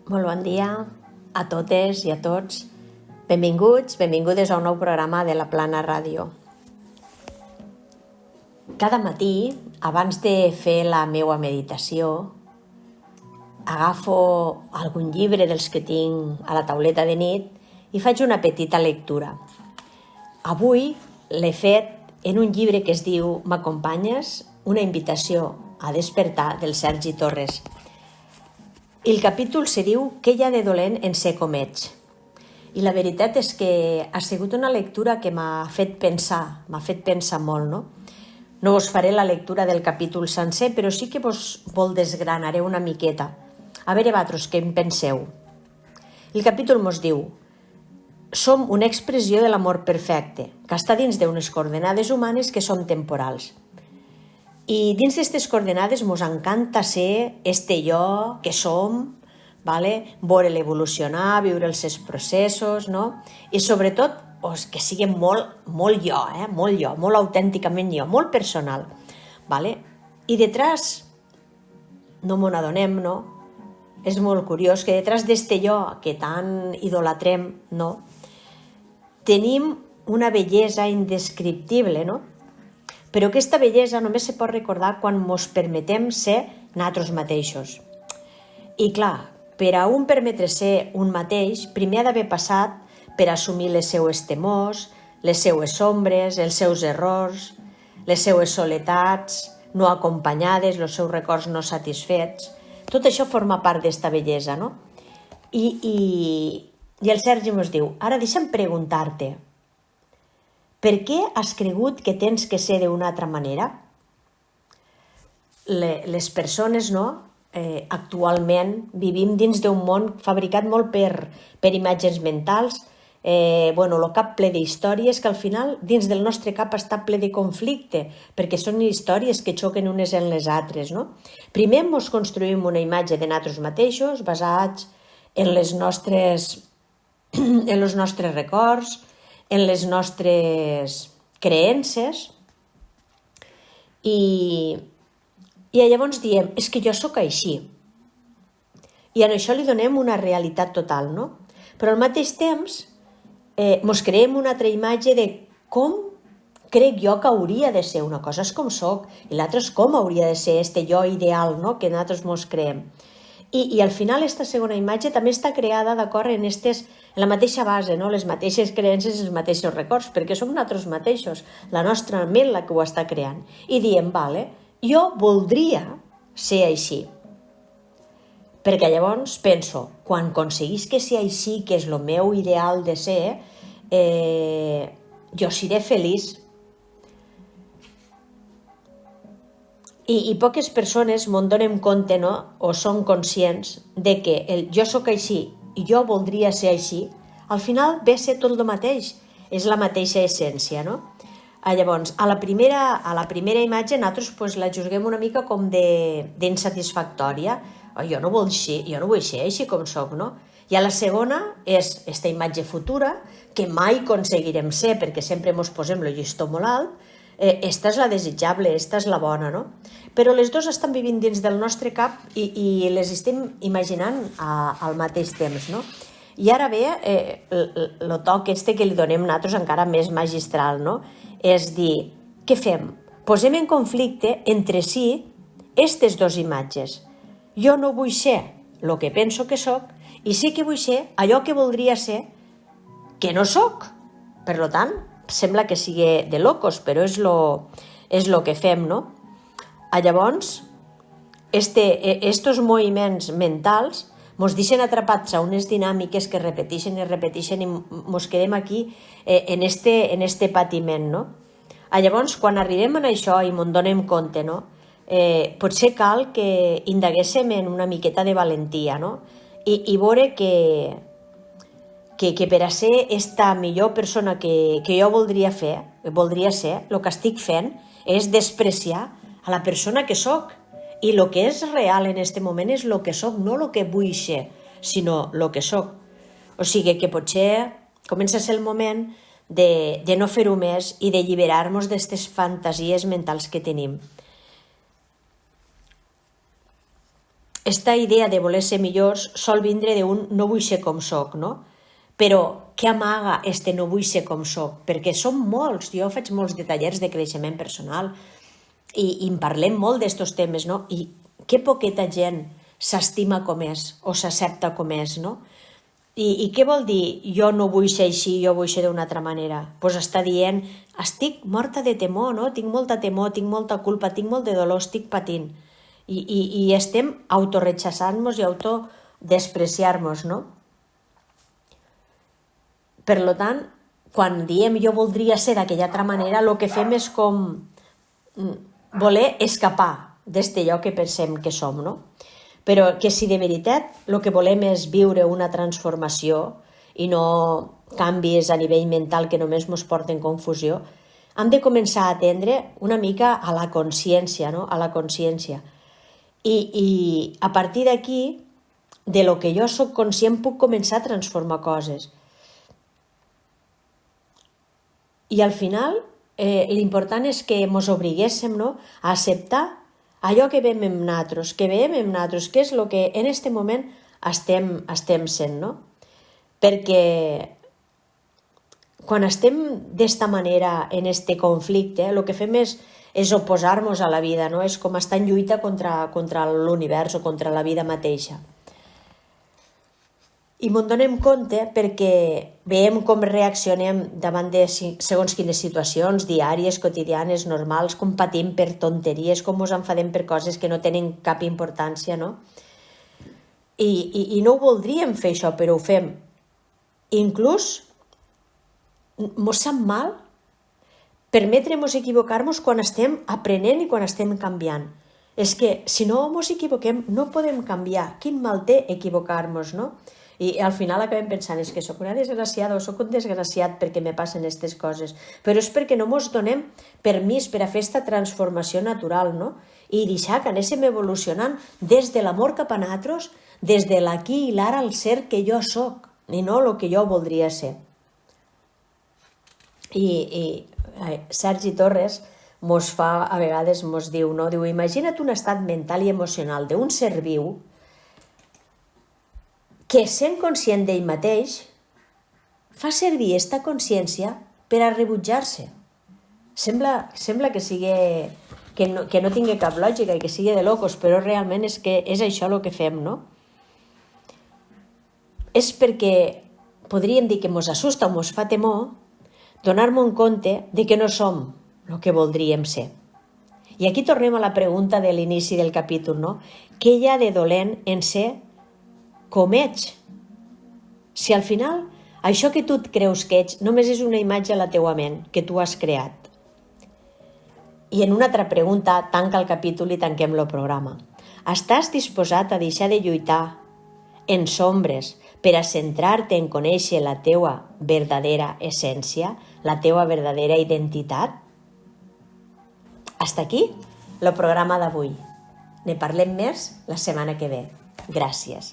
Molt bon dia a totes i a tots. Benvinguts, benvingudes a un nou programa de la Plana Ràdio. Cada matí, abans de fer la meua meditació, agafo algun llibre dels que tinc a la tauleta de nit i faig una petita lectura. Avui l'he fet en un llibre que es diu M'acompanyes? Una invitació a despertar, del Sergi Torres. El capítol se diu Què hi ha de dolent en ser com ets? I la veritat és que ha sigut una lectura que m'ha fet pensar molt, no? No us faré la lectura del capítol sencer, però sí que vos vol desgranaré una miqueta. A veure vosaltres què en penseu. El capítol mos diu: som una expressió de l'amor perfecte, que està dins d'unes coordenades humanes que són temporals. I dins d'aquestes coordenades mos encanta ser este jo que som, vale? Veure-lo evolucionar, viure els seus processos, no? I sobretot que sigui molt jo, molt autènticament jo, molt personal. Vale? I detrás, no m'ho adonem, no? És molt curiós que detrás d'este jo que tan idolatrem, no? Tenim una bellesa indescriptible, no? Però aquesta bellesa només se pot recordar quan ens permetem ser nosaltres mateixos. I clar, per a un permetre ser un mateix, primer ha d'haver passat per assumir les seues temors, les seues ombres, els seus errors, les seues soletats no acompanyades, els seus records no satisfets. Tot això forma part d'esta bellesa, no? I el Sergi ens diu: ara deixa'm preguntar-te, per què has cregut que tens que ser d'una altra manera? Les persones, no? Actualment vivim dins d'un món fabricat molt per imatges mentals, el cap ple d'històries que al final dins del nostre cap està ple de conflicte, perquè són històries que xoquen unes en les altres, no? Primer ens construïm una imatge de nosaltres mateixos basats en els nostres records, en les nostres creences, i llavors diem: és que jo sóc així. I a això li donem una realitat total, no? Però al mateix temps ens creem una altra imatge de com crec jo que hauria de ser. Una cosa és com soc i l'altra és com hauria de ser este jo ideal, no? Que nosaltres ens creem. I al final aquesta segona imatge també està creada d'acord en la mateixa base, no? Les mateixes creences i els mateixos records, perquè som nosaltres mateixos, la nostra ment la que ho està creant. I diem: vale, jo voldria ser així. Perquè llavors penso, quan aconseguís que ser així, que és el meu ideal de ser, jo seré feliç. I poques persones me'n donem compte, no? O són conscients de que el jo sóc així i jo voldria ser així, al final ve a ser tot el mateix, és la mateixa essència, no? Llavors, a la primera imatge nosaltres la juzguem una mica com d'insatisfactòria. Jo no vull ser així com soc, no? I a la segona és aquesta imatge futura que mai aconseguirem ser, perquè sempre ens posem el llistó molt alt. Esta és la desitjable, esta és la bona, no? Però les dues estan vivint dins del nostre cap i les estem imaginant al mateix temps, no? I ara ve el toc que li donem nosaltres encara més magistral, no? És dir, què fem? Posem en conflicte entre si aquestes dues imatges. Jo no vull ser el que penso que soc i sí que vull ser allò que voldria ser que no soc. Per tant, sembla que sigui de locos, però és el que fem, no? Llavors, estos moviments mentals ens deixen atrapats a unes dinàmiques que repeteixen i repeteixen i ens quedem aquí en este patiment, no? Llavors, quan arribem a això i ens donem compte, no? Potser cal que indaguéssim en una miqueta de valentia, no? I veure que per a ser esta millor persona que jo voldria ser, el que estic fent és despreciar a la persona que soc. I el que és real en aquest moment és el que soc, no el que vull ser, sinó el que soc. O sigui que potser comença a ser el moment de no fer-ho més i d'alliberar-nos d'aquestes fantasies mentals que tenim. esta idea de voler ser millors sol vindre d'un no vull ser com soc, no? Però què amaga este no vull ser com soc? Perquè som molts, jo faig molts de tallers de creixement personal i en parlem molt d'estos temes, no? I que poqueta gent s'estima com és o s'accepta com és, no? I què vol dir jo no vull ser així, jo vull ser d'una altra manera? Doncs està dient, estic morta de temor, no? Tinc molta temor, tinc molta culpa, tinc molt de dolor, estic patint. I estem autorrechaçant-nos i autodespreciar-nos, no? Per tant, quan diem jo voldria ser d'aquella altra manera, el que fem és com voler escapar d'este lloc que pensem que som, no? Però que si de veritat el que volem és viure una transformació i no canvis a nivell mental que només ens porten confusió, hem de començar a atendre una mica a la consciència, no? A la consciència. I a partir d'aquí, de lo que jo sóc conscient, puc començar a transformar coses. I al final, l'important és que ens obliguéssim, no? A acceptar allò que veiem en nosaltres, que és el que en aquest moment estem sent, no? Perquè quan estem d'esta manera en aquest conflicte, el que fem és oposar-nos a la vida, no? És com estar en lluita contra l'univers o contra la vida mateixa. I me'n donem compte perquè veiem com reaccionem davant de segons quines situacions diàries, quotidianes, normals, com patim per tonteries, com ens enfadem per coses que no tenen cap importància, no? I no ho voldríem fer això, però ho fem. Inclús mos sap mal permetre-nos equivocar-nos quan estem aprenent i quan estem canviant. És que si no ens equivoquem no podem canviar. Quin mal té equivocar-nos, no? I al final acabem pensant, és que sóc una desgraciada o sóc un desgraciat perquè me passen aquestes coses. Però és perquè no ens donem permís per a fer aquesta transformació natural, no? I deixar que anéssim evolucionant des de l'amor cap a nosaltres, des de l'aquí i l'ara al ser que jo sóc, i no el que jo voldria ser. I Sergi Torres a vegades mos diu, no? Diu, imagina't un estat mental i emocional d'un ser viu que, sent conscient d'ell mateix, fa servir aquesta consciència per a rebutjar-se. Sembla que sigui que no tingui cap lògica i que sigui de locos, però realment és que és això el que fem, no? És perquè podríem dir que mos assusta o mos fa temor donar-nos compte de que no som el que voldríem ser. I aquí tornem a la pregunta de l'inici del capítol, no? Què hi ha de dolent en ser com ets? Si al final això que tu et creus que ets només és una imatge a la teua ment que tu has creat. I en una altra pregunta tanca el capítol i tanquem el programa. Estàs disposat a deixar de lluitar en sombres per a centrar-te en conèixer la teua verdadera essència, la teua verdadera identitat? Hasta aquí el programa d'avui. Ne parlem més la setmana que ve. Gràcies.